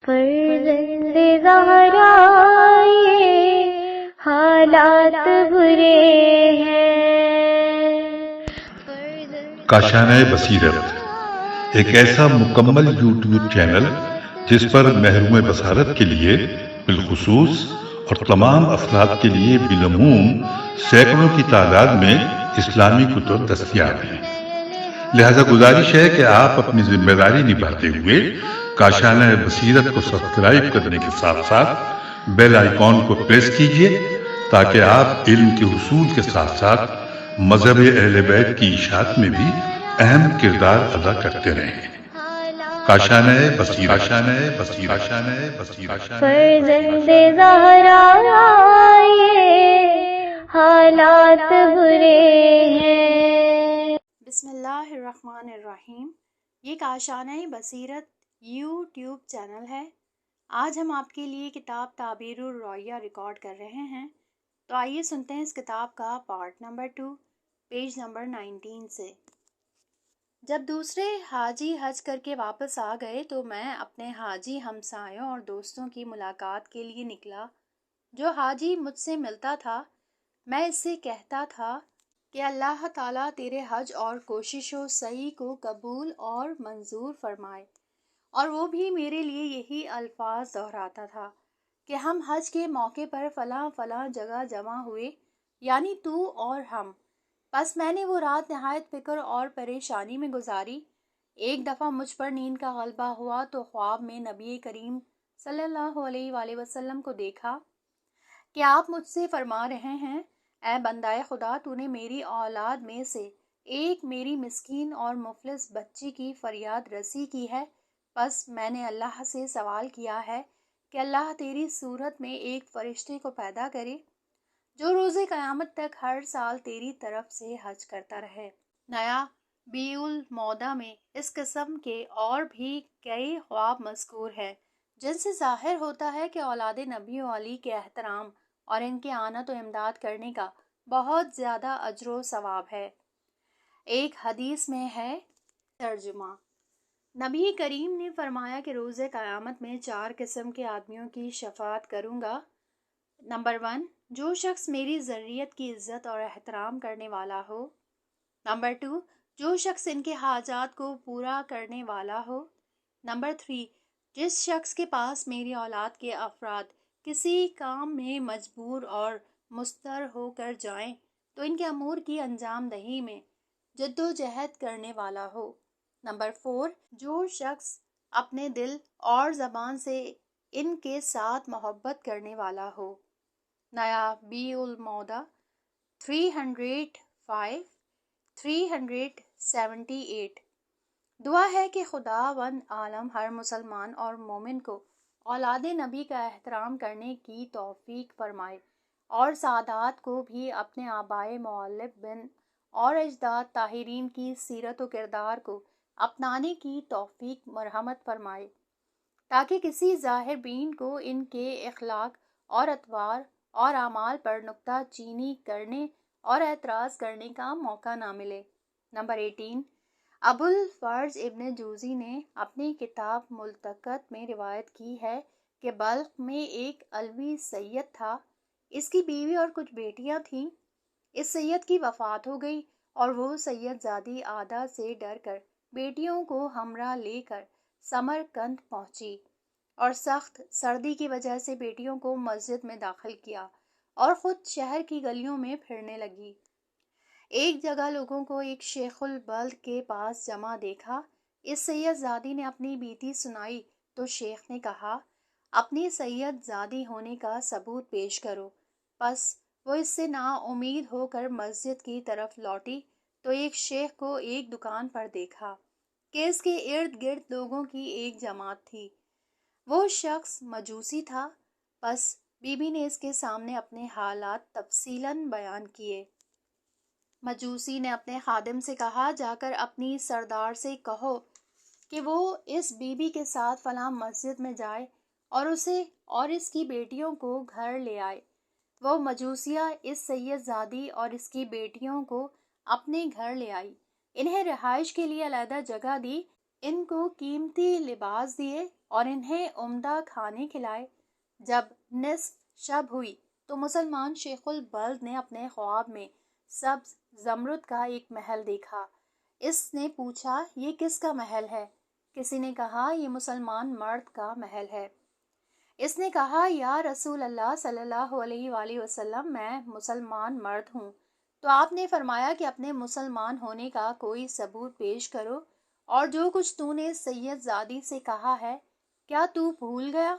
فرزند زہرا یہ حالات برے ہیں۔ کاشانہ بصیرت ایک ایسا مکمل یوٹیوب چینل جس پر محروم بصارت کے لیے بالخصوص اور تمام افراد کے لیے بالعموم سینکڑوں کی تعداد میں اسلامی کتب دستیاب ہیں۔ لہذا گزارش ہے کہ آپ اپنی ذمہ داری نبھاتے ہوئے کاشانہ بصیرت کو سبسکرائب کرنے کے ساتھ ساتھ بیل آئیکن کو پریس کیجئے تاکہ آپ علم کے حصول کے ساتھ ساتھ مذہب اہل بیت کی اشاعت میں بھی اہم کردار ادا کرتے رہیں۔ کاشانہ بصیرت۔ فرزند زہرا یہ حالات برے ہیں۔ بسم اللہ الرحمن الرحیم۔ یہ کاشانہ بصیرت یوٹیوب چینل ہے۔ آج ہم آپ کے لیے کتاب تعبیر الرؤیا ریکارڈ کر رہے ہیں، تو آئیے سنتے ہیں اس کتاب کا پارٹ نمبر 2 پیج نمبر 19 سے۔ جب دوسرے حاجی حج کر کے واپس آ گئے تو میں اپنے حاجی ہمسایوں اور دوستوں کی ملاقات کے لیے نکلا۔ جو حاجی مجھ سے ملتا تھا میں اس سے کہتا تھا کہ اللہ تعالیٰ تیرے حج اور کوشش و سعی کو قبول اور منظور فرمائے، اور وہ بھی میرے لیے یہی الفاظ دہراتا تھا کہ ہم حج کے موقع پر فلاں فلاں جگہ جمع ہوئے، یعنی تو اور ہم۔ بس میں نے وہ رات نہایت فکر اور پریشانی میں گزاری۔ ایک دفعہ مجھ پر نیند کا غلبہ ہوا تو خواب میں نبی کریم صلی اللہ علیہ وآلہ وسلم کو دیکھا کہ آپ مجھ سے فرما رہے ہیں، اے بندہ خدا، تو نے میری اولاد میں سے ایک میری مسکین اور مفلس بچی کی فریاد رسی کی ہے، بس میں نے اللہ سے سوال کیا ہے کہ اللہ تیری صورت میں ایک فرشتے کو پیدا کرے جو روز قیامت تک ہر سال تیری طرف سے حج کرتا رہے۔ نیا بیع الموضع میں اس قسم کے اور بھی کئی خواب مذکور ہیں جن سے ظاہر ہوتا ہے کہ اولاد نبی علی کے احترام اور ان کے اعانت و امداد کرنے کا بہت زیادہ اجر و ثواب ہے۔ ایک حدیث میں ہے ترجمہ، نبی کریم نے فرمایا کہ روز قیامت میں 4 قسم کے آدمیوں کی شفاعت کروں گا۔ نمبر 1، جو شخص میری ذریت کی عزت اور احترام کرنے والا ہو۔ نمبر 2، جو شخص ان کے حاجات کو پورا کرنے والا ہو۔ نمبر 3، جس شخص کے پاس میری اولاد کے افراد کسی کام میں مجبور اور مضطر ہو کر جائیں تو ان کے امور کی انجام دہی میں جد و جہد کرنے والا ہو۔ نمبر 4، جو شخص اپنے دل اور زبان سے ان کے ساتھ محبت کرنے والا ہو۔ نیا بیع الموضع 378۔ دعا ہے کہ خداوند عالم ہر مسلمان اور مومن کو اولاد نبی کا احترام کرنے کی توفیق فرمائے، اور سعادات کو بھی اپنے آبائے مؤلف بن اور اجداد طاہرین کی سیرت و کردار کو اپنانے کی توفیق مرحمت فرمائے، تاکہ کسی ظاہر بین کو ان کے اخلاق اور اطوار اور اعمال پر نکتہ چینی کرنے اور اعتراض کرنے کا موقع نہ ملے۔ نمبر 18، ابو الفرج ابن جوزی نے اپنی کتاب ملتقط میں روایت کی ہے کہ بلخ میں ایک علوی سید تھا، اس کی بیوی اور کچھ بیٹیاں تھیں۔ اس سید کی وفات ہو گئی اور وہ سید زادی عادہ سے ڈر کر بیٹیوں کو ہمراہ لے کر سمرقند پہنچی، اور سخت سردی کی وجہ سے بیٹیوں کو مسجد میں داخل کیا اور خود شہر کی گلیوں میں پھرنے لگی۔ ایک جگہ لوگوں کو ایک شیخ البلد کے پاس جمع دیکھا۔ اس سید زادی نے اپنی بیتی سنائی تو شیخ نے کہا، اپنی سید زادی ہونے کا ثبوت پیش کرو۔ پس وہ اس سے نا امید ہو کر مسجد کی طرف لوٹی تو ایک شیخ کو ایک دکان پر دیکھا کہ اس کے ارد گرد لوگوں کی ایک جماعت تھی۔ وہ شخص مجوسی تھا۔ پس بی بی نے اس کے سامنے اپنے حالات تفصیلاً بیان کیے۔ مجوسی نے اپنے خادم سے کہا، جا کر اپنی سردار سے کہو کہ وہ اس بی بی کے ساتھ فلاں مسجد میں جائے اور اسے اور اس کی بیٹیوں کو گھر لے آئے۔ وہ مجوسیہ اس سید زادی اور اس کی بیٹیوں کو اپنے گھر لے آئی، انہیں رہائش کے لیے علیحدہ جگہ دی۔ ان کو قیمتی لباس دیے اور انہیں عمدہ کھانے کھلائے۔ جب نصف شب ہوئی تو مسلمان شیخ البلد نے اپنے خواب میں سبز زمرد کا ایک محل دیکھا۔ اس نے پوچھا، یہ کس کا محل ہے؟ کسی نے کہا، یہ مسلمان مرد کا محل ہے۔ اس نے کہا، یا رسول اللہ صلی اللہ علیہ وآلہ وسلم، میں مسلمان مرد ہوں۔ تو آپ نے فرمایا کہ اپنے مسلمان ہونے کا کوئی ثبوت پیش کرو، اور جو کچھ تو نے سید زادی سے کہا ہے کیا تو بھول گیا؟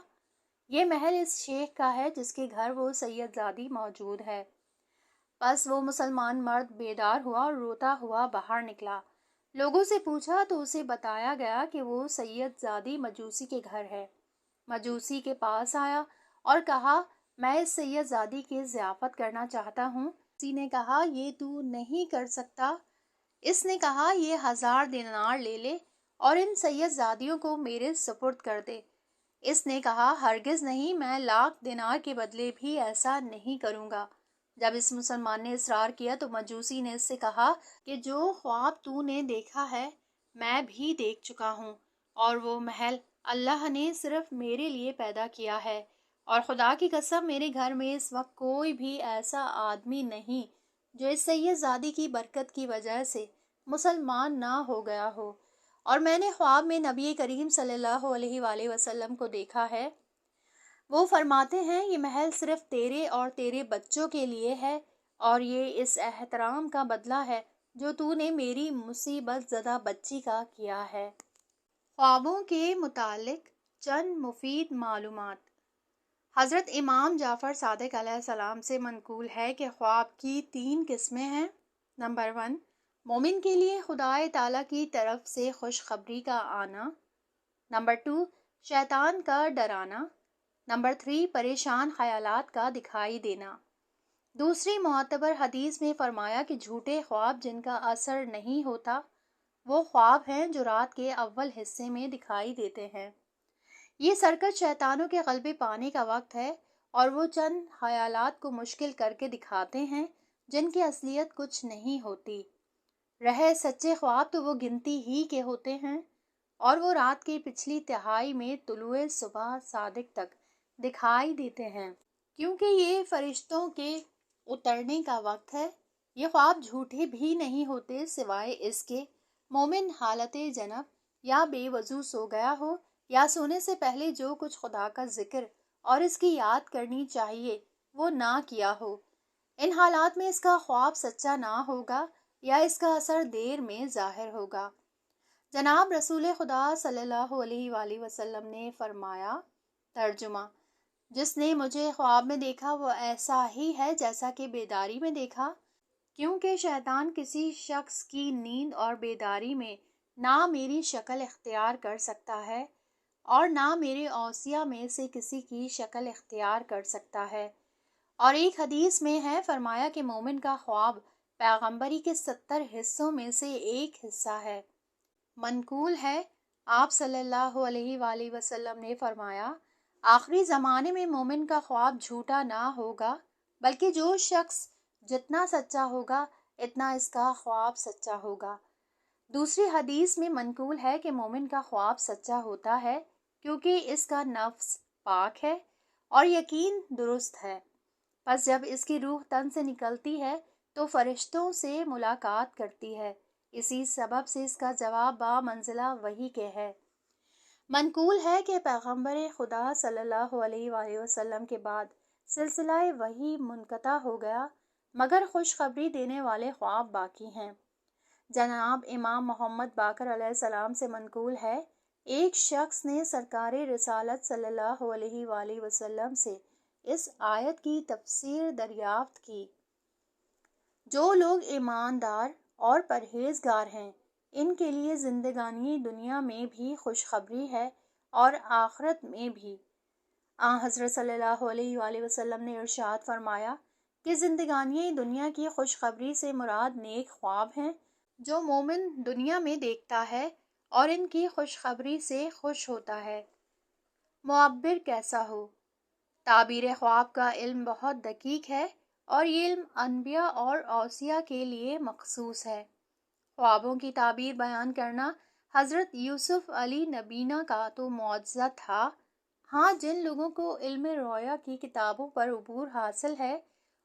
یہ محل اس شیخ کا ہے جس کے گھر وہ سید زادی موجود ہے۔ پس وہ مسلمان مرد بیدار ہوا اور روتا ہوا باہر نکلا۔ لوگوں سے پوچھا تو اسے بتایا گیا کہ وہ سید زادی مجوسی کے گھر ہے۔ مجوسی کے پاس آیا اور کہا، میں اس سید زادی کی ضیافت کرنا چاہتا ہوں۔ کسی نے کہا، یہ تو نہیں کر سکتا۔ اس نے کہا، یہ 1000 دینار لے لے اور ان سید زادیوں کو میرے سپرد کر دے۔ اس نے کہا، ہرگز نہیں، میں 1,00,000 دینار کے بدلے بھی ایسا نہیں کروں گا۔ جب اس مسلمان نے اصرار کیا تو مجوسی نے اس سے کہا کہ جو خواب تو نے دیکھا ہے میں بھی دیکھ چکا ہوں، اور وہ محل اللہ نے صرف میرے لیے پیدا کیا ہے، اور خدا کی قسم میرے گھر میں اس وقت کوئی بھی ایسا آدمی نہیں جو اس سید زادی کی برکت کی وجہ سے مسلمان نہ ہو گیا ہو، اور میں نے خواب میں نبی کریم صلی اللہ علیہ وآلہ وسلم کو دیکھا ہے۔ وہ فرماتے ہیں، یہ محل صرف تیرے اور تیرے بچوں کے لیے ہے، اور یہ اس احترام کا بدلہ ہے جو تو نے میری مصیبت زدہ بچی کا کیا ہے۔ خوابوں کے متعلق چند مفید معلومات۔ حضرت امام جعفر صادق علیہ السلام سے منقول ہے کہ خواب کی 3 قسمیں ہیں۔ نمبر 1، مومن کے لیے خدا تعالیٰ کی طرف سے خوشخبری کا آنا۔ نمبر 2، شیطان کا ڈرانا۔ نمبر 3، پریشان خیالات کا دکھائی دینا۔ دوسری معتبر حدیث میں فرمایا کہ جھوٹے خواب جن کا اثر نہیں ہوتا وہ خواب ہیں جو رات کے اول حصے میں دکھائی دیتے ہیں۔ یہ سرکش شیطانوں کے غلبے پانے کا وقت ہے، اور وہ چند خیالات کو مشکل کر کے دکھاتے ہیں جن کی اصلیت کچھ نہیں ہوتی۔ رہے سچے خواب تو وہ گنتی ہی کے ہوتے ہیں، اور وہ رات کی پچھلی تہائی میں طلوع صبح صادق تک دکھائی دیتے ہیں، کیونکہ یہ فرشتوں کے اترنے کا وقت ہے۔ یہ خواب جھوٹے بھی نہیں ہوتے سوائے اس کے مومن حالت جنب یا بے وضو سو گیا ہو، یا سونے سے پہلے جو کچھ خدا کا ذکر اور اس کی یاد کرنی چاہیے وہ نہ کیا ہو۔ ان حالات میں اس کا خواب سچا نہ ہوگا یا اس کا اثر دیر میں ظاہر ہوگا۔ جناب رسول خدا صلی اللہ علیہ وآلہ وسلم نے فرمایا، ترجمہ، جس نے مجھے خواب میں دیکھا وہ ایسا ہی ہے جیسا کہ بیداری میں دیکھا، کیونکہ شیطان کسی شخص کی نیند اور بیداری میں نہ میری شکل اختیار کر سکتا ہے اور نہ میرے اوصیاء میں سے کسی کی شکل اختیار کر سکتا ہے۔ اور ایک حدیث میں ہے، فرمایا کہ مومن کا خواب پیغمبری کے 70 حصوں میں سے ایک حصہ ہے۔ منقول ہے، آپ صلی اللہ علیہ وآلہ وسلم نے فرمایا، آخری زمانے میں مومن کا خواب جھوٹا نہ ہوگا، بلکہ جو شخص جتنا سچا ہوگا اتنا اس کا خواب سچا ہوگا۔ دوسری حدیث میں منقول ہے کہ مومن کا خواب سچا ہوتا ہے کیونکہ اس کا نفس پاک ہے اور یقین درست ہے۔ پس جب اس کی روح تن سے نکلتی ہے تو فرشتوں سے ملاقات کرتی ہے، اسی سبب سے اس کا جواب با منزلہ وحی کے ہے۔ منقول ہے کہ پیغمبر خدا صلی اللہ علیہ وآلہ وسلم کے بعد سلسلہ وحی منقطع ہو گیا، مگر خوشخبری دینے والے خواب باقی ہیں۔ جناب امام محمد باقر علیہ السلام سے منقول ہے، ایک شخص نے سرکار رسالت صلی اللہ علیہ وآلہ وسلم سے اس آیت کی تفسیر دریافت کی، جو لوگ ایماندار اور پرہیزگار ہیں ان کے لیے زندگانی دنیا میں بھی خوشخبری ہے اور آخرت میں بھی۔ حضرت صلی اللہ علیہ وآلہ وسلم نے ارشاد فرمایا کہ زندگانی دنیا کی خوشخبری سے مراد نیک خواب ہیں جو مومن دنیا میں دیکھتا ہے اور ان کی خوشخبری سے خوش ہوتا ہے۔ معبر کیسا ہو؟ تعبیر خواب کا علم بہت دقیق ہے اور یہ علم انبیاء اور اوصیاء کے لیے مخصوص ہے۔ خوابوں کی تعبیر بیان کرنا حضرت یوسف علی نبینا کا تو معجزہ تھا، ہاں جن لوگوں کو علم رویا کی کتابوں پر عبور حاصل ہے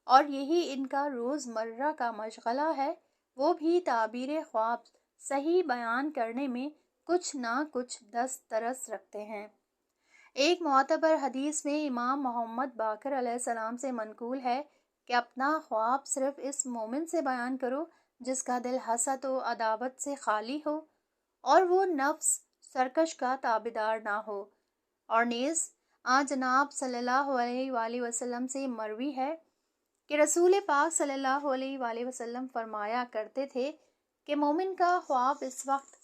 اور یہی ان کا روزمرہ کا مشغلہ ہے، وہ بھی تعبیر خواب صحیح بیان کرنے میں کچھ نہ کچھ دسترس رکھتے ہیں۔ ایک معتبر حدیث میں امام محمد باقر علیہ السلام سے منقول ہے کہ اپنا خواب صرف اس مومن سے بیان کرو جس کا دل حسد و عداوت سے خالی ہو اور وہ نفس سرکش کا تابعدار نہ ہو۔ اور نیز جناب صلی اللہ علیہ وآلہ وسلم سے مروی ہے کہ رسول پاک صلی اللہ علیہ وآلہ وسلم فرمایا کرتے تھے کہ مومن کا خواب اس وقت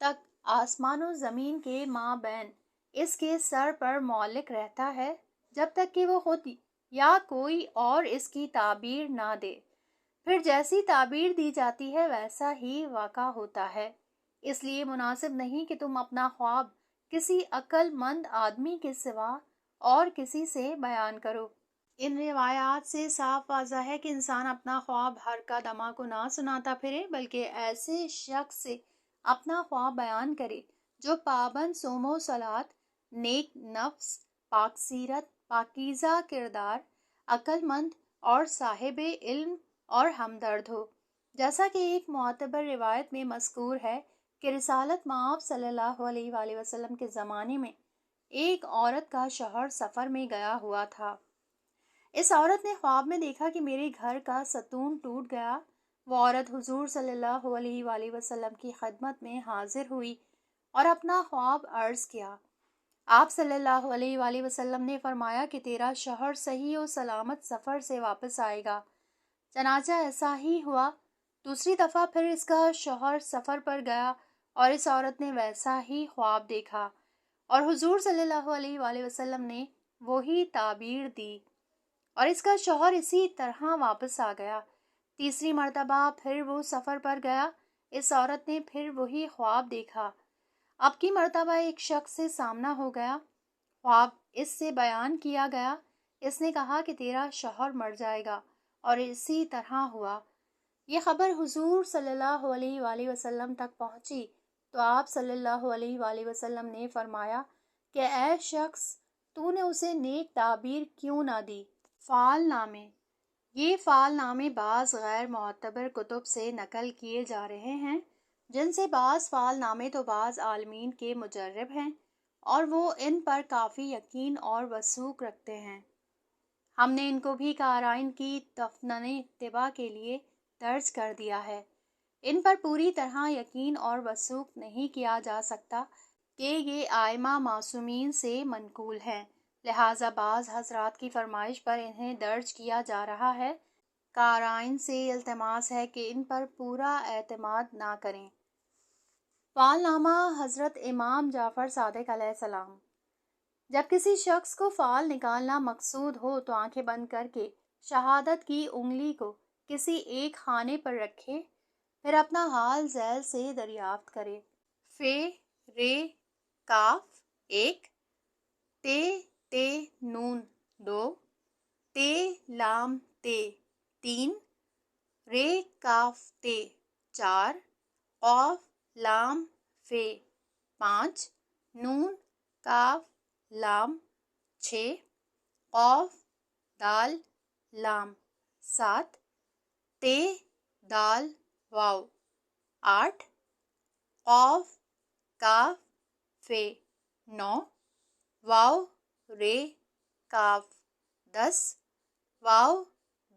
تک آسمان و زمین کے مابین اس کے سر پر معلق رہتا ہے جب تک کہ وہ خود یا کوئی اور اس کی تعبیر نہ دے، پھر جیسی تعبیر دی جاتی ہے ویسا ہی واقع ہوتا ہے۔ اس لیے مناسب نہیں کہ تم اپنا خواب کسی عقل مند آدمی کے سوا اور کسی سے بیان کرو۔ ان روایات سے صاف واضح ہے کہ انسان اپنا خواب ہر کا دمہ کو نہ سناتا پھرے، بلکہ ایسے شخص سے اپنا خواب بیان کرے جو پابند صوم و صلات، نیک نفس، پاک سیرت، پاکیزہ کردار، عقل مند اور صاحب علم اور ہمدرد ہو۔ جیسا کہ ایک معتبر روایت میں مذکور ہے کہ رسالت مآب صلی اللہ علیہ وآلہ وسلم کے زمانے میں ایک عورت کا شوہر سفر میں گیا ہوا تھا۔ اس عورت نے خواب میں دیکھا کہ میرے گھر کا ستون ٹوٹ گیا۔ وہ عورت حضور صلی اللہ علیہ وآلہ وسلم کی خدمت میں حاضر ہوئی اور اپنا خواب عرض کیا۔ آپ صلی اللہ علیہ وآلہ وسلم نے فرمایا کہ تیرا شوہر صحیح و سلامت سفر سے واپس آئے گا۔ چنانچہ ایسا ہی ہوا۔ دوسری دفعہ پھر اس کا شوہر سفر پر گیا اور اس عورت نے ویسا ہی خواب دیکھا اور حضور صلی اللہ علیہ وآلہ وسلم نے وہی تعبیر دی اور اس کا شوہر اسی طرح واپس آ گیا۔ تیسری مرتبہ پھر وہ سفر پر گیا، اس عورت نے پھر وہی خواب دیکھا۔ اب کی مرتبہ ایک شخص سے سامنا ہو گیا، خواب اس سے بیان کیا گیا۔ اس نے کہا کہ تیرا شوہر مر جائے گا اور اسی طرح ہوا۔ یہ خبر حضور صلی اللہ علیہ وآلہ وسلم تک پہنچی تو آپ صلی اللہ علیہ وآلہ وسلم نے فرمایا کہ اے شخص، تو نے اسے نیک تعبیر کیوں نہ دی؟ فعال نامے۔ یہ فعال نامے بعض غیر معتبر کتب سے نقل کیے جا رہے ہیں، جن سے بعض فعال نامے تو بعض عالمین کے مجرب ہیں اور وہ ان پر کافی یقین اور وثوق رکھتے ہیں۔ ہم نے ان کو بھی قارئین کی تفنن اتباع کے لیے درج کر دیا ہے۔ ان پر پوری طرح یقین اور وثوق نہیں کیا جا سکتا کہ یہ ائمہ معصومین سے منقول ہیں، لہٰذا بعض حضرات کی فرمائش پر انہیں درج کیا جا رہا ہے۔ قارئین سے التماس ہے کہ ان پر پورا اعتماد نہ کریں۔ فعال نامہ حضرت امام جعفر صادق علیہ السلام۔ جب کسی شخص کو فعال نکالنا مقصود ہو تو آنکھیں بند کر کے شہادت کی انگلی کو کسی ایک خانے پر رکھے، پھر اپنا حال ذیل سے دریافت کرے۔ فے رے کاف 1، تے تے نون 2، تے لام تے 3، رے کاف تے 4، قاف لام فے 5، نون کاف لام 6، قاف دال لام 7، تے دال واو 8، قاف کاف فے 9، واو رے کاف 10، واو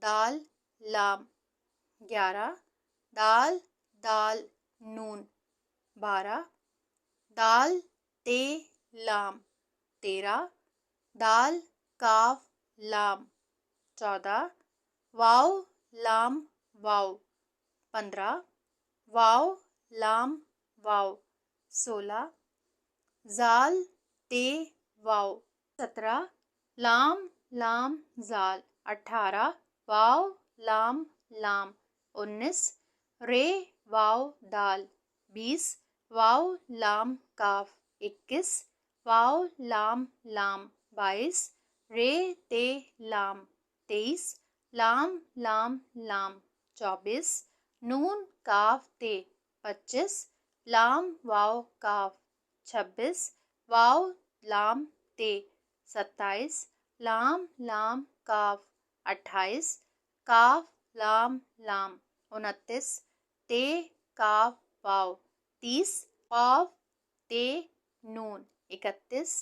دال لام 11، دال دال نون 12، دال تے لام 13، دال کاف لام 14، واو لام واو 15، واو لام واو 16، زال تے واو 17، لام لام زال 18، واو لام لام 19، رے واو دال 20، واو لام کاف 21، واو لام لام 22، رے تے لام 23، لام لام لام 24، نون کاف تے 25، لام واو کاف 26 واو لام تے 27 لام لام کاف 28 کاف لام لام 29 تے کاف واو 30 قاف تے نون 31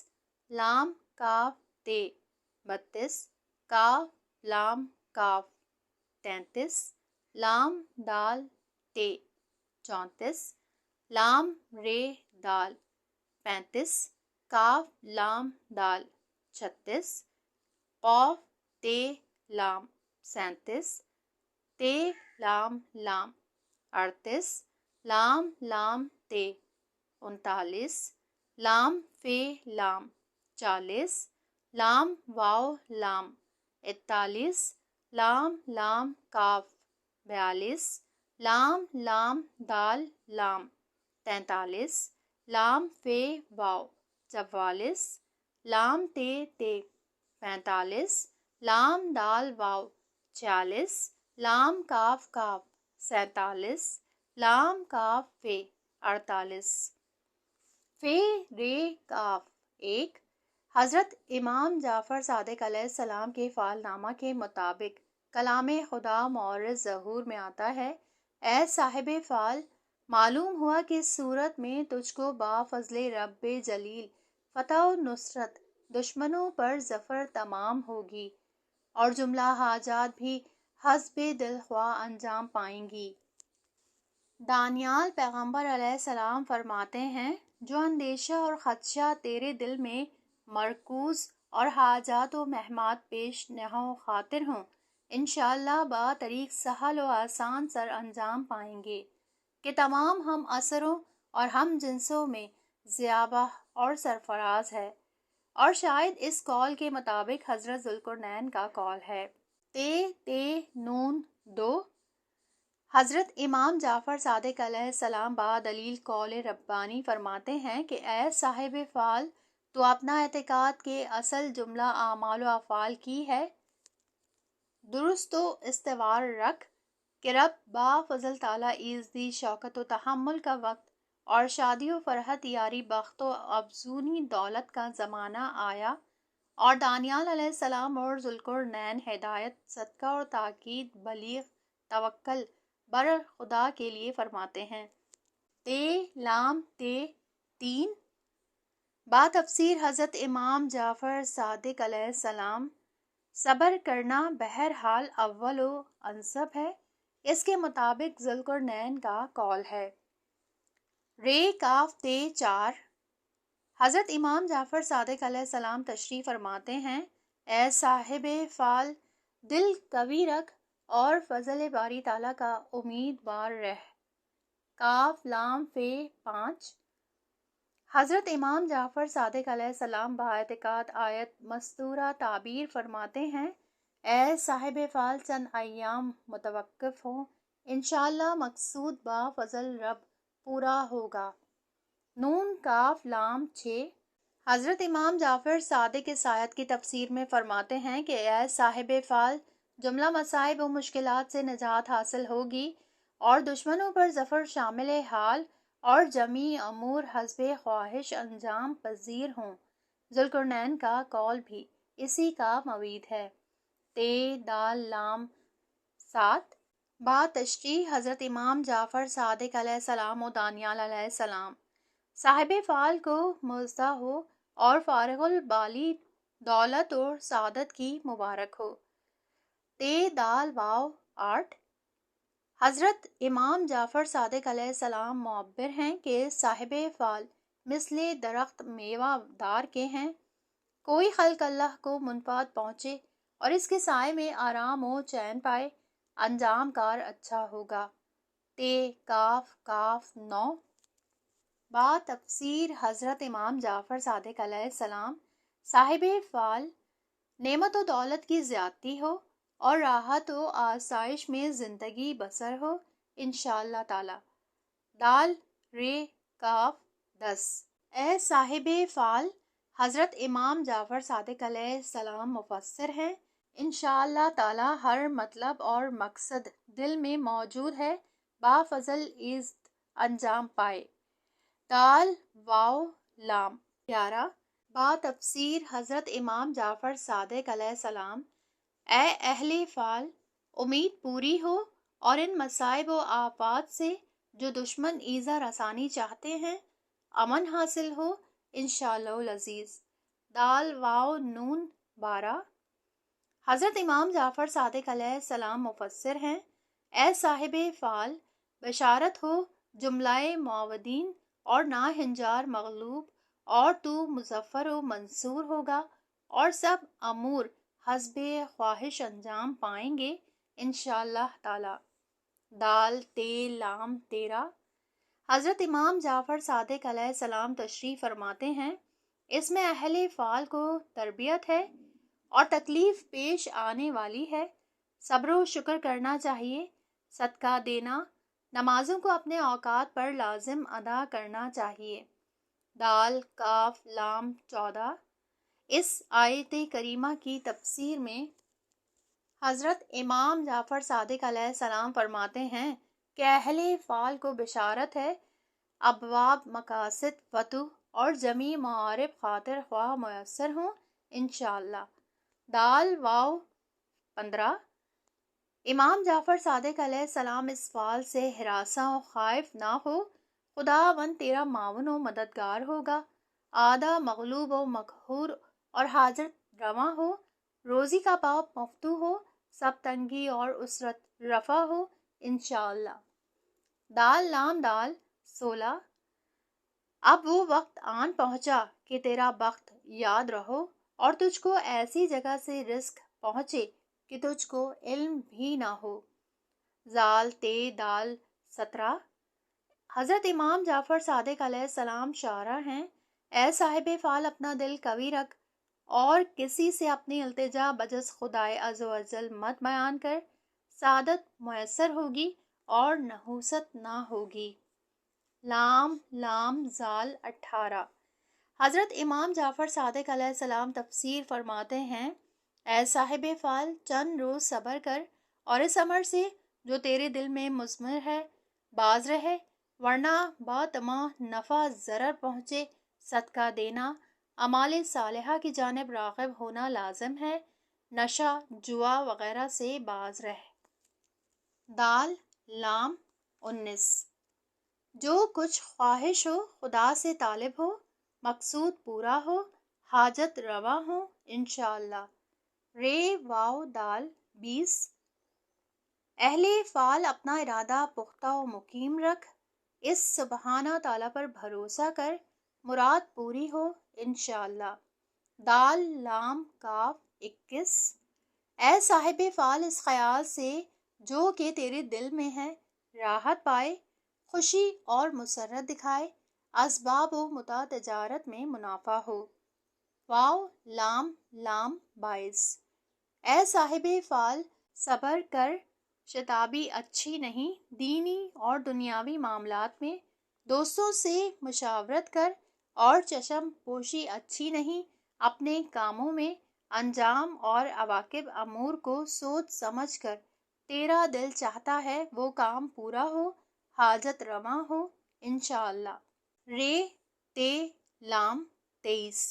لام کاف تے 32 کاف لام کاف 33 لام دال تے 34 لام رے دال 35 کاف لام دال 36 قاف تے لام 37 تے لام لام 38 لام لام تے 39 لام فے لام 40 لام واو لام 41 لام لام کاف 42 لام لام دال لام 43 لام فے واو 44 لام تے تے 45 لام دال واو 46 لام کاف کاف 47 لام کاف فے 48 فے رے کاف 1 حضرت امام جعفر صادق علیہ السلام کے فعال نامہ کے مطابق کلام خدا مورد ظہور میں آتا ہے، اے صاحب فعال، معلوم ہوا کہ اس صورت میں تجھ کو با فضل رب جلیل فتح و نصرت، دشمنوں پر ظفر تمام ہوگی اور جملہ حاجات بھی حسب دل خواہ انجام پائیں گی۔ دانیال پیغمبر علیہ السلام فرماتے ہیں، جو اندیشہ اور خدشہ تیرے دل میں مرکوز اور حاجات و مہمات پیش نہو خاطر ہوں، انشاءاللہ با طریق سہل و آسان سر انجام پائیں گے کہ تمام ہم اثروں اور ہم جنسوں میں زیابہ اور سرفراز ہے۔ اور شاید اس قول کے مطابق حضرت ذوالقرنین کا قول ہے۔ تے نون 2 حضرت امام جعفر صادق علیہ السلام با دلیل قول ربانی فرماتے ہیں کہ اے صاحب فعال، تو اپنا اعتقاد کے اصل جملہ اعمال و افعال کی ہے درست و استوار رکھ کہ رب با فضل تعالی ایزدی شوکت و تحمل کا وقت اور شادی و فرحت یاری بخت و افزونی دولت کا زمانہ آیا، اور دانیال علیہ السلام اور ذوالقرنین ہدایت صدقہ اور تاکید بلیغ توکل بر خدا کے لیے فرماتے ہیں۔ تے لام تے 3 با تفسیر حضرت امام جعفر صادق علیہ السلام، صبر کرنا بہرحال اول و انسب ہے، اس کے مطابق ذوالقرنین کا قول ہے۔ رے کاف تے 4 حضرت امام جعفر صادق علیہ السلام تشریف فرماتے ہیں، اے صاحب فعال، دل قوی رکھ اور فضل باری تعالیٰ کا امیدوار رہ۔ کاف لام فے 5 حضرت امام جعفر صادق علیہ السلام با اعتقاد آیت مستورہ تعبیر فرماتے ہیں، اے صاحب فعال، چند ایام متوقف ہوں، انشاءاللہ مقصود با فضل رب پورا ہوگا۔ نون کاف لام 6 حضرت امام جعفر صادق اس آیت کی تفسیر میں فرماتے ہیں کہ اے صاحب فعال، جملہ مصائب و مشکلات سے نجات حاصل ہوگی اور دشمنوں پر ظفر شامل حال اور جمیع امور حسب خواہش انجام پذیر ہوں۔ ذوالقرنین کا قول بھی اسی کا موید ہے۔ تے دال لام 7 با تشریح حضرت امام جعفر صادق علیہ السلام و دانیال علیہ السلام، صاحب فعال کو مزدہ ہو اور فارغ البالی دولت اور سعادت کی مبارک ہو۔ تے دال واو 8 حضرت امام جعفر صادق علیہ السلام معبر ہیں کہ صاحب فعال مثل درخت میوہ دار کے ہیں، کوئی خلق اللہ کو منفعت پہنچے اور اس کے سائے میں آرام و چین پائے، انجام کار اچھا ہوگا۔ تے کاف کاف 9 با تفسیر حضرت امام جعفر صادق علیہ السلام، صاحب فعال، نعمت و دولت کی زیادتی ہو اور راحت و آسائش میں زندگی بسر ہو انشاءاللہ تعالی۔ دال رے کاف 10 اے صاحب فعال، حضرت امام جعفر صادق علیہ السلام مفسر ہیں، انشاءاللہ تعالی ہر مطلب اور مقصد دل میں موجود ہے، با فضل عزت انجام پائے۔ دال واو لام 11 با تفسیر حضرت امام جعفر صادق علیہ السلام: اے اہل فال، امید پوری ہو اور ان مصائب و آفات سے جو دشمن ایذا رسانی چاہتے ہیں امن حاصل ہو انشاءاللہ العزیز۔ دال واو نون 12 حضرت امام جعفر صادق علیہ السلام مفسر ہیں: اے صاحب فال، بشارت ہو جملہ معاودین اور ناہنجار مغلوب، اور تو مظفر و منصور ہوگا اور سب امور حسب خواہش انجام پائیں گے انشاءاللہ تعالی۔ دال تے لام 13 حضرت امام جعفر صادق علیہ السلام تشریف فرماتے ہیں: اس میں اہل فال کو تربیت ہے اور تکلیف پیش آنے والی ہے، صبر و شکر کرنا چاہیے، صدقہ دینا، نمازوں کو اپنے اوقات پر لازم ادا کرنا چاہیے۔ دال کاف لام 14 اس آیت کریمہ کی تفسیر میں حضرت امام جعفر صادق علیہ السلام فرماتے ہیں کہ اہل فال کو بشارت ہے، ابواب مقاصد فتح اور جمیع معارف خاطر خواہ میسر ہوں انشاءاللہ۔ دال واو 15 امام جعفر صادق علیہ السلام اس فال سے ہراساں و خائف نہ ہو، خداوند تیرا معاون و مددگار ہوگا، آدھا مغلوب و مقہور اور حاجت رواں ہو، روزی کا باب مفتوح ہو، سب تنگی اور اسرت رفع ہو انشاءاللہ۔ دال لام دال 16 اب وہ وقت آن پہنچا کہ تیرا بخت یاد رہو اور تجھ کو ایسی جگہ سے رزق پہنچے کہ تجھ کو علم بھی نہ ہو۔ زال تے دال 17 حضرت امام جعفر صادق علیہ السلام شاعرہ ہیں: اے صاحب فال، اپنا دل قوی رکھ اور کسی سے اپنی التجا بجز خدائے عز و جل مت بیان کر، سعادت میسر ہوگی اور نحوست نہ ہوگی۔ لام لام زال 18 حضرت امام جعفر صادق علیہ السلام تفسیر فرماتے ہیں: اے صاحب فال، چند روز صبر کر اور اس امر سے جو تیرے دل میں مضمر ہے باز رہے، ورنہ با تمام نفع ضرر پہنچے، صدقہ دینا، اعمال صالحہ کی جانب راغب ہونا لازم ہے، نشہ جوا وغیرہ سے باز رہ۔ دال لام 19 جو کچھ خواہش ہو خدا سے طالب ہو، مقصود پورا ہو، حاجت رواں ہو انشاءاللہ۔ رے واو دال 20 اہل فال اپنا ارادہ پختہ و مقیم رکھ، اس سبحانہ تعالیٰ پر بھروسہ کر، مراد پوری ہو انشاءاللہ۔ دال لام کاف 21 اے صاحب فال، اس خیال سے جو کہ تیرے دل میں ہے راحت پائے، خوشی اور مسرت دکھائے، اسباب و متاع تجارت میں منافع ہو۔ واو لام لام 22 اے صاحب فال، صبر کر، شتابی اچھی نہیں، دینی اور دنیاوی معاملات میں دوستوں سے مشاورت کر، اور چشم پوشی اچھی نہیں، اپنے کاموں میں انجام اور عواقب امور کو سوچ سمجھ کر، تیرا دل چاہتا ہے وہ کام پورا ہو، حاجت رواں ہو انشاءاللہ۔ رے تے لام 23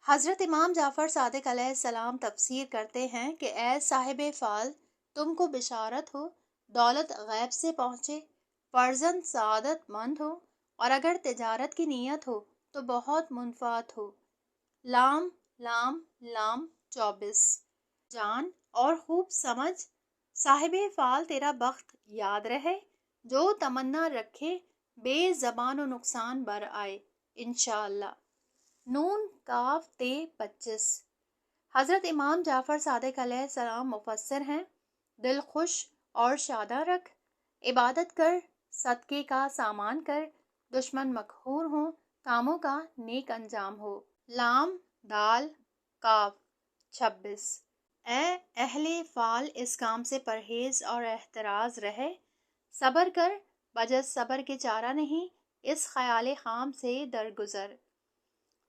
حضرت امام جعفر صادق علیہ السلام تفسیر کرتے ہیں کہ اے صاحب فال، تم کو بشارت ہو، دولت غیب سے پہنچے، فرزند سعادت مند ہو، اور اگر تجارت کی نیت ہو تو بہت منفعت ہو۔ لام لام لام 24 جان اور خوب سمجھ، صاحب فال تیرا بخت یاد رہے، جو تمنا رکھے بے زبان و نقصان بر آئے انشاءاللہ۔ نون کاف تے 25 حضرت امام جعفر صادق علیہ السلام مفسر ہیں: دل خوش اور شاداں رکھ، عبادت کر، صدقے کا سامان کر، دشمن مقہور ہوں، کاموں کا نیک انجام ہو۔ لام دال کاف 26 اے اہل فال، اس کام سے پرہیز اور احتراز رہے، صبر کر، بجز صبر کے چارہ نہیں، اس خیال خام سے درگزر۔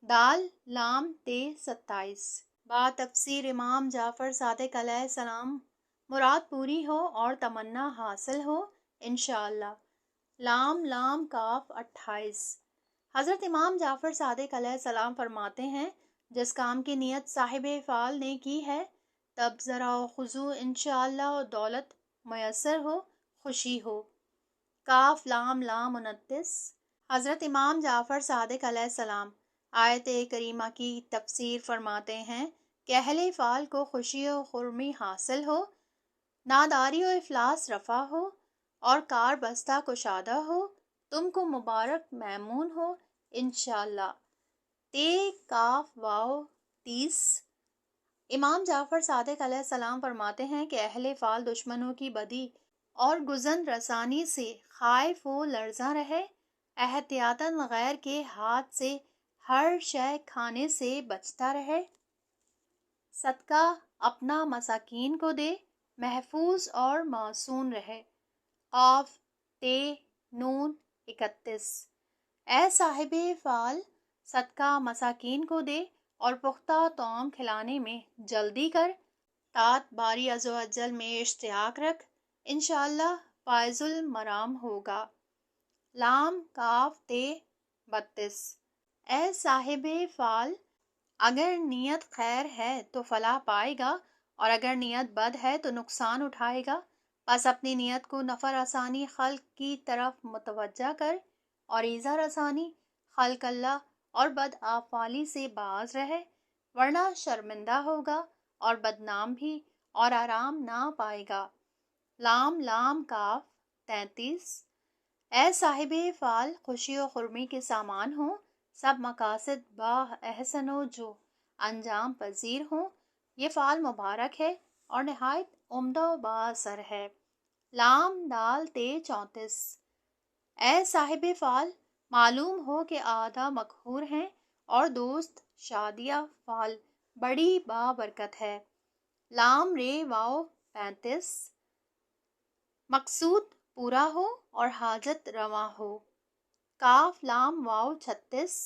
دال لام تے 27 با تفسیر امام جعفر صادق علیہ السلام مراد پوری ہو اور تمنا حاصل ہو انشاءاللہ۔ لام لام کاف 28 حضرت امام جعفر صادق علیہ السلام فرماتے ہیں جس کام کی نیت صاحب فعال نے کی ہے تب ذرا خضوع انشاءاللہ دولت میسر ہو، خوشی ہو۔ کاف لام لام 29۔ حضرت امام جعفر صادق علیہ السلام آیت کریمہ کی تفسیر فرماتے ہیں کہ اہل فعال کو خوشی و خرمی حاصل ہو، ناداری و افلاس رفع ہو اور کار بستہ کشادہ ہو، تم کو مبارک میمون ہو انشاءاللہ۔ تے کاف واو 30۔ امام جعفر صادق علیہ السلام فرماتے ہیں کہ اہل فعال دشمنوں کی بدی اور گزن رسانی سے خائف و لرزاں رہے، احتیاطاً غیر کے ہاتھ سے ہر شے کھانے سے بچتا رہے، صدقہ اپنا مساکین کو دے، محفوظ اور معصوم رہے۔ قاف تے نون 31۔ اے صاحب فعال صدقہ مساکین کو دے اور پختہ طعام کھلانے میں جلدی کر، طاعت باری عز و جل میں اشتیاق رکھ، انشاءاللہ فائز المرام ہوگا۔ لام کاف تے 32۔ اے صاحب فعال اگر نیت خیر ہے تو فلاح پائے گا اور اگر نیت بد ہے تو نقصان اٹھائے گا، بس اپنی نیت کو نفع رسانی خلق کی طرف متوجہ کر اور ایذا رسانی خلق اللہ اور بد آفالی سے باز رہے، ورنہ شرمندہ ہوگا اور بدنام بھی اور آرام نہ پائے گا۔ لام لام کاف 33۔ اے صاحب فعال خوشی و خرمی کے سامان ہوں، سب مقاصد با احسن و جو انجام پذیر ہوں، یہ فعال مبارک ہے اور نہایت عمدہ و با اثر ہے۔ لام دال تے 34۔ اے صاحب فعال معلوم ہو کہ آدھا مقہور ہیں اور دوست شادیہ فعال بڑی با برکت ہے۔ لام رے واو 35۔ مقصود پورا ہو اور حاجت رواں ہو۔ کاف لام واو 36۔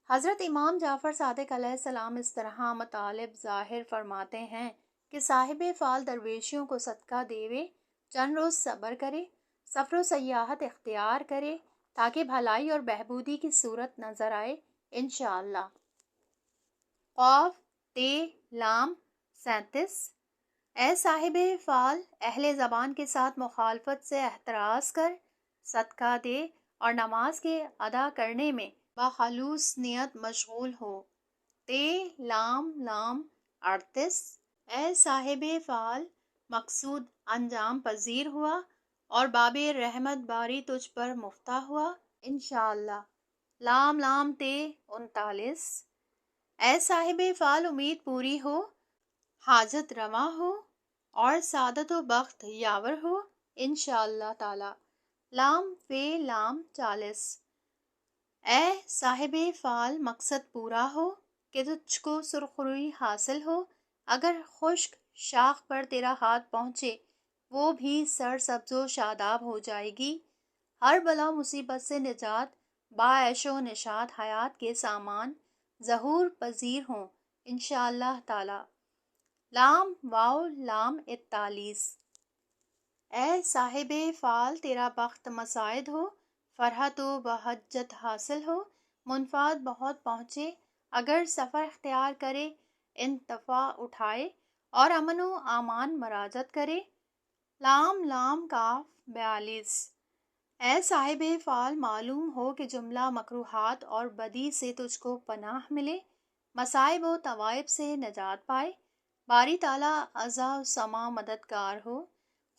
حضرت امام جعفر صادق علیہ السلام اس طرح مطالب ظاہر فرماتے ہیں کہ صاحب فعال درویشیوں کو صدقہ دیوے، چند روز صبر کرے، سفر و سیاحت اختیار کرے تاکہ بھلائی اور بہبودی کی صورت نظر آئے انشاءاللہ۔ قاف تے لام 37۔ اے صاحب فعال اہل زبان کے ساتھ مخالفت سے احتراز کر، صدقہ دے اور نماز کے ادا کرنے میں بخلوص نیت مشغول ہو۔ تے لام لام 38۔ اے صاحب فعال مقصود انجام پذیر ہوا اور باب رحمت باری تجھ پر مفتح ہوا انشاءاللہ۔ لام لام تے 39۔ اے صاحب فعال امید پوری ہو، حاجت رواں ہو اور سعادت و بخت یاور ہو انشاءاللہ تعالی۔ لام فے لام 40۔ اے صاحب فعال مقصد پورا ہو کہ تجھ کو سرخروئی حاصل ہو، اگر خشک شاخ پر تیرا ہاتھ پہنچے وہ بھی سرسبز و شاداب ہو جائے گی، ہر بلا مصیبت سے نجات، باعیش و نشاط حیات کے سامان ظہور پذیر ہوں انشاءاللہ تعالی۔ لام واو لام 41۔ اے صاحب فعال تیرا بخت مساعد ہو، فرحت و بہجت حاصل ہو، منفعت بہت پہنچے، اگر سفر اختیار کرے انتفاع اٹھائے اور امن و امان مراجت کرے۔ لام لام کاف 42۔ اے صاحب فعال معلوم ہو کہ جملہ مکروہات اور بدی سے تجھ کو پناہ ملے، مصائب و طوائف سے نجات پائے، باری تعالیٰ عزا و سما مددگار ہو،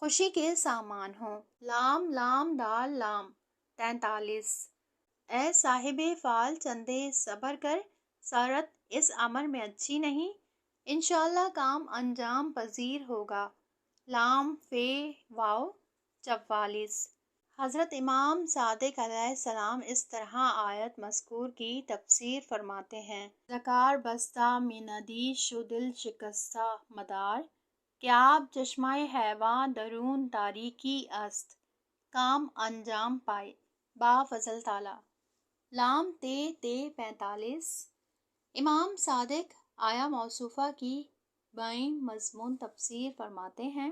خوشی کے سامان ہوں۔ لام لام دال لام 43۔ اے صاحب فعال چندے صبر کر، سارت اس امر میں اچھی نہیں، انشاءاللہ کام انجام پذیر ہوگا۔ لام فے واو 44۔ حضرت امام صادق علیہ السلام اس طرح آیت مذکور کی تفسیر فرماتے ہیں: زکار بستہ میندی شو دل شکستہ مدار، کہ آپ چشمہ حیواں درون تاریکی است، کام انجام پائے با فضل تعالی۔ لام تے تے 45۔ امام صادق آیا موصوفہ کی بائیں مضمون تفسیر فرماتے ہیں: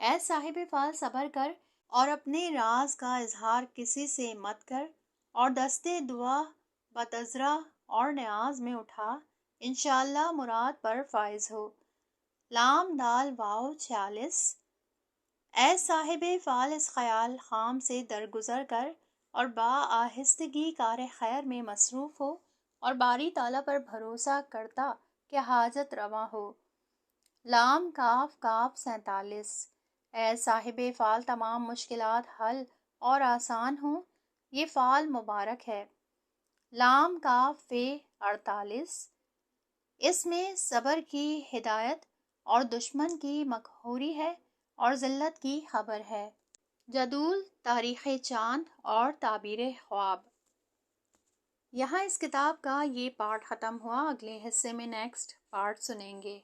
اے صاحب فعال صبر کر اور اپنے راز کا اظہار کسی سے مت کر، اور دستے دعا بتذرہ اور نیاز میں اٹھا، انشاءاللہ مراد پر فائز ہو۔ لام دال واو 46۔ اے صاحب فال اس خیال خام سے درگزر کر اور با آہستگی کار خیر میں مصروف ہو، اور باری تعالیٰ پر بھروسہ کرتا کہ حاجت رواں ہو۔ لام کاف کاف 47۔ اے صاحب فال تمام مشکلات حل اور آسان ہوں، یہ فال مبارک ہے۔ لام کاف فے 48۔ اس میں صبر کی ہدایت اور دشمن کی مقہوری ہے اور ذلت کی خبر ہے۔ جدول تاریخ چاند اور تعبیر خواب۔ یہاں اس کتاب کا یہ پارٹ ختم ہوا، اگلے حصے میں نیکسٹ پارٹ سنیں گے۔